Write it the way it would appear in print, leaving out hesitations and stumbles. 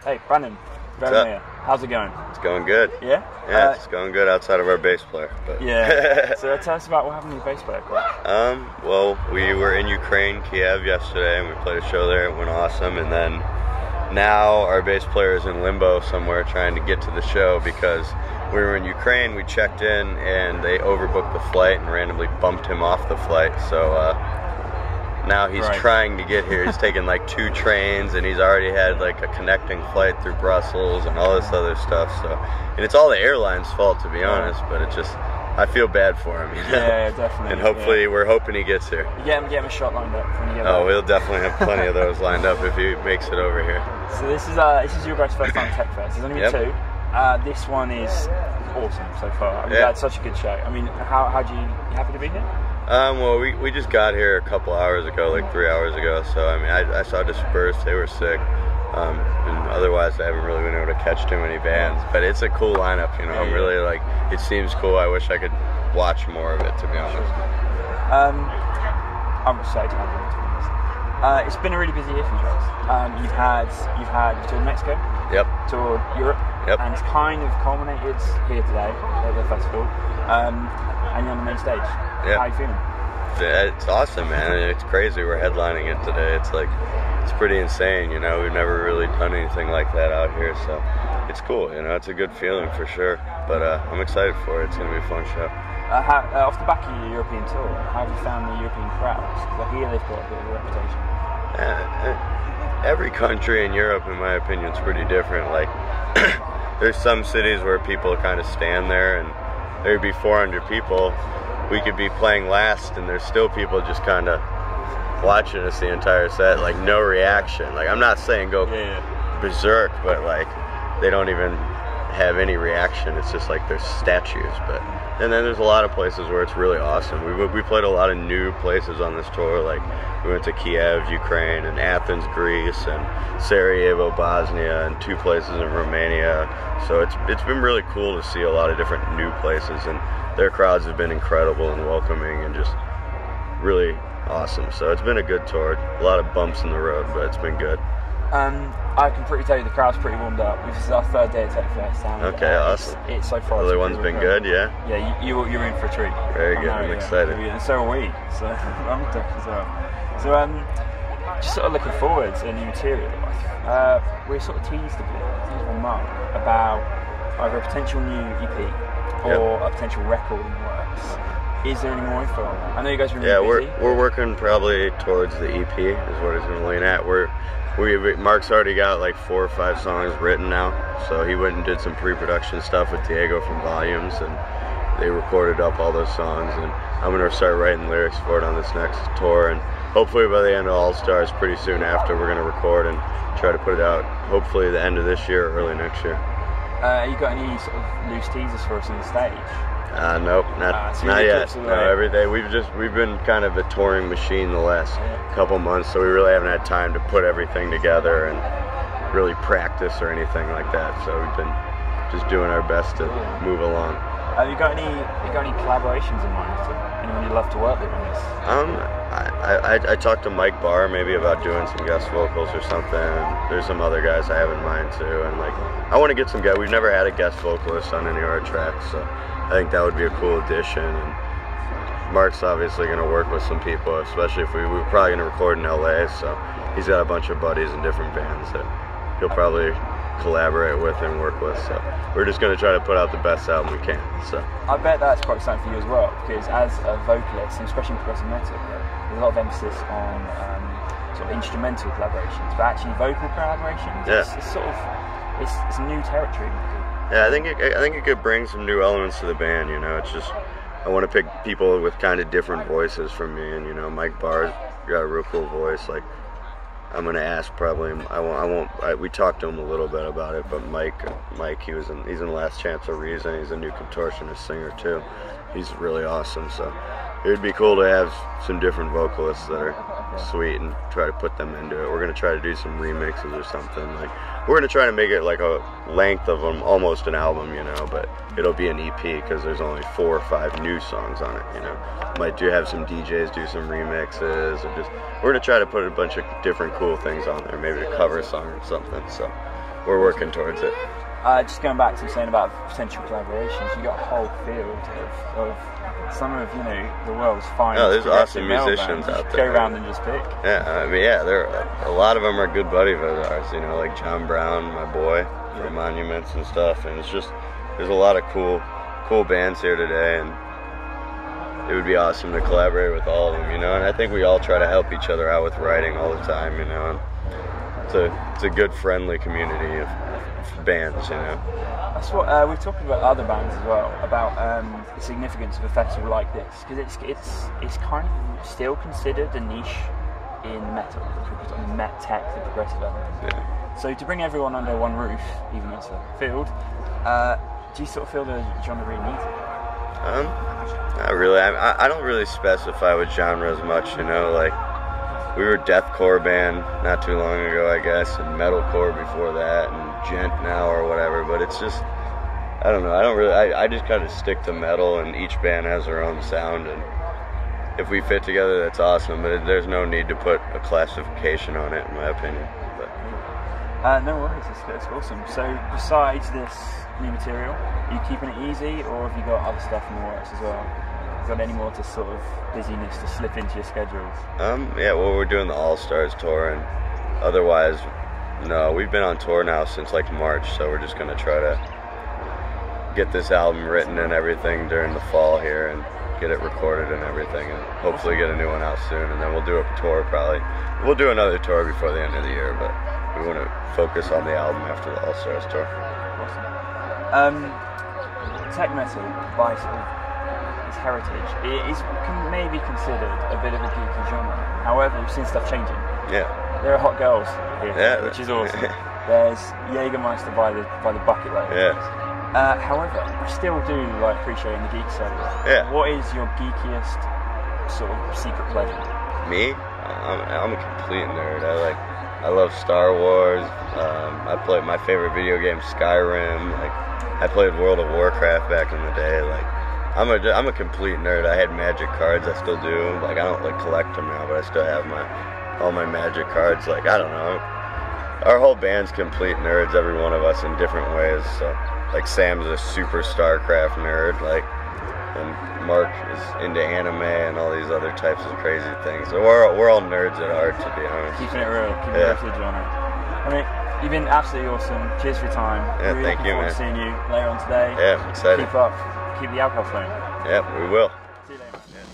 Hey, Brandon. Brandon here. How's it going? It's going good. Yeah? Yeah, it's going good outside of our bass player. But. Yeah. So tell us about what happened to your bass player. Well, we were in Ukraine, Kiev yesterday, and we played a show there. It went awesome. And then now our bass player is in limbo somewhere trying to get to the show because we were in Ukraine, we checked in, and they overbooked the flight and randomly bumped him off the flight. So now he's trying to get here. He's taken like 2 trains, and he's already had like a connecting flight through Brussels and all this other stuff. So, and it's all the airline's fault, to be honest. But it just, I feel bad for him. You know? Yeah, definitely. And hopefully, we're hoping he gets here. You get him a shot lined up when you get back. We'll definitely have plenty of those lined up if he makes it over here. So this is your guys' first time Tech Fest. There's only been 2. This one is awesome so far. I mean, we've had such a good show. I mean, you happy to be here? Well, we just got here a couple hours ago, like 3 hours ago. So I mean, I saw Dispersed; they were sick. And otherwise, I haven't really been able to catch too many bands. But it's a cool lineup, you know. I'm really like, it seems cool. I wish I could watch more of it, to be honest. I'm excited to have you, to be honest. It's been a really busy year for you guys. You've toured Mexico. Yep. Toured Europe. Yep. And it's kind of culminated here today at the festival. And you're on the main stage. Yeah. How are you feeling? It's awesome, man. It's crazy. We're headlining it today. It's like, it's pretty insane, you know. We've never really done anything like that out here, so it's cool, you know. It's a good feeling for sure. But I'm excited for it. It's going to be a fun show. Off the back of your European tour, how have you found the European crowds? Because I hear they've got a bit of a reputation. Every country in Europe, in my opinion, is pretty different. Like, there's some cities where people kind of stand there and there'd be 400 people. We could be playing last and there's still people just kind of watching us the entire set, like no reaction. Like, I'm not saying go berserk, but like they don't even have any reaction. It's just like they're statues. And then there's a lot of places where it's really awesome. We played a lot of new places on this tour. Like, we went to Kiev, Ukraine, and Athens, Greece, and Sarajevo, Bosnia, and 2 places in Romania. So it's been really cool to see a lot of different new places, and their crowds have been incredible and welcoming and just really awesome. So it's been a good tour. A lot of bumps in the road, but it's been good. I can tell you the crowd's pretty warmed up. This is our 3rd day at Tech Fest. Okay, awesome. It's so far. The other one's been good, yeah? Yeah, you're in for a treat. Very good, I'm excited. And so are we. So I'm excited as well. So just sort of looking forward to new material. We're sort of teased a bit, one month, about either a potential new EP or a potential record in the works. Is there any more info on that? I know you guys are really busy. We're working probably towards the EP is what it's going to lean at. Mark's already got like 4 or 5 songs written now, so he went and did some pre-production stuff with Diego from Volumes, and they recorded up all those songs, and I'm going to start writing lyrics for it on this next tour, and hopefully by the end of All Stars, pretty soon after, we're going to record and try to put it out, hopefully the end of this year or early next year. You got any sort of loose teasers for us on the stage? Nope, not yet. No, every day we've been kind of a touring machine the last couple months, so we really haven't had time to put everything together and really practice or anything like that. So we've been just doing our best to move along. Have you got any collaborations in mind? Anyone you'd love to work with on this? I talked to Mike Barr maybe about doing some guest vocals or something. There's some other guys I have in mind too, and like I want to get some guys. We've never had a guest vocalist on any of our tracks, so I think that would be a cool addition. And Mark's obviously going to work with some people, especially if we're probably going to record in LA, so he's got a bunch of buddies in different bands that he'll probably collaborate with and work with. So we're just going to try to put out the best album we can. So I bet that's quite exciting for you as well, because as a vocalist, and especially in progressive metal, there's a lot of emphasis on sort of instrumental collaborations, but actually vocal collaborations, it's new territory. Yeah, I think it could bring some new elements to the band. You know, it's just I want to pick people with kind of different voices from me, and you know, Mike Barr's got a real cool voice. Like, I'm gonna ask probably. We talked to him a little bit about it, but Mike, he's in Last Chance of Reason. He's a new contortionist singer too. He's really awesome. So it would be cool to have some different vocalists that are sweet and try to put them into it. We're gonna try to do some remixes or something. Like, we're gonna try to make it like a length of almost an album, you know, but it'll be an EP because there's only 4 or 5 new songs on it, you know. Might have some DJs do some remixes, or we're gonna try to put a bunch of different cool things on there, maybe a cover song or something. So we're working towards it. Just going back to saying about potential collaborations, you got a whole field of some of the world's finest. No, there's awesome musicians out there. Go around and just pick. Yeah, I mean, a lot of them are good buddies of ours. Like John Brown, my boy, from Monuments and stuff. And it's just there's a lot of cool bands here today, and it would be awesome to collaborate with all of them. And I think we all try to help each other out with writing all the time. And it's a good, friendly community of bands. That's what we've talked about other bands as well, about the significance of a festival like this, because it's kind of still considered a niche in metal, met tech, the progressive element. Yeah. So to bring everyone under one roof, even though it's a field, do you sort of feel the genre really needs it? Not really. I don't really specify with genres much. Like we were a deathcore band not too long ago, I guess, and metalcore before that, and gent now or whatever. But it's just, I don't know. I just kind of stick to metal, and each band has their own sound, and if we fit together, that's awesome. But there's no need to put a classification on it, in my opinion. But no worries. It's awesome. So besides this new material, are you keeping it easy, or have you got other stuff in the works as well? Got any more to sort of busyness to slip into your schedules? Yeah, well, we're doing the All-Stars tour, and otherwise, no, we've been on tour now since like March, so we're just gonna try to get this album written and everything during the fall here, and get it recorded and everything, and hopefully get a new one out soon, and then we'll do a tour probably. We'll do another tour before the end of the year, but we want to focus on the album after the All-Stars tour. Awesome. Tech metal, by sort of its heritage, can maybe considered a bit of a geeky genre. However, we've seen stuff changing. Yeah. There are hot girls here, which is awesome. There's Jägermeister by the bucket load. Yeah. However, I still do like appreciating the geek side of it. Yeah. What is your geekiest sort of secret pleasure? Me? I'm a complete nerd. I love Star Wars. I played my favorite video game, Skyrim. Like, I played World of Warcraft back in the day. Like, I'm a complete nerd. I had Magic cards. I still do. Like, I don't like collect them now, but I still have all my Magic cards. Like, I don't know. Our whole band's complete nerds, every one of us in different ways. So, like, Sam's a super StarCraft nerd. Like, and Mark is into anime and all these other types of crazy things. So we're all nerds at heart, to be honest. Keeping it real, keeping it real to the genre. I mean, you've been absolutely awesome. Cheers for your time. Yeah, really thank you, man. Looking forward to seeing you later on today. Yeah, I'm excited. Keep up. Keep the alcohol flowing. Yeah, we will. See you later. Yeah.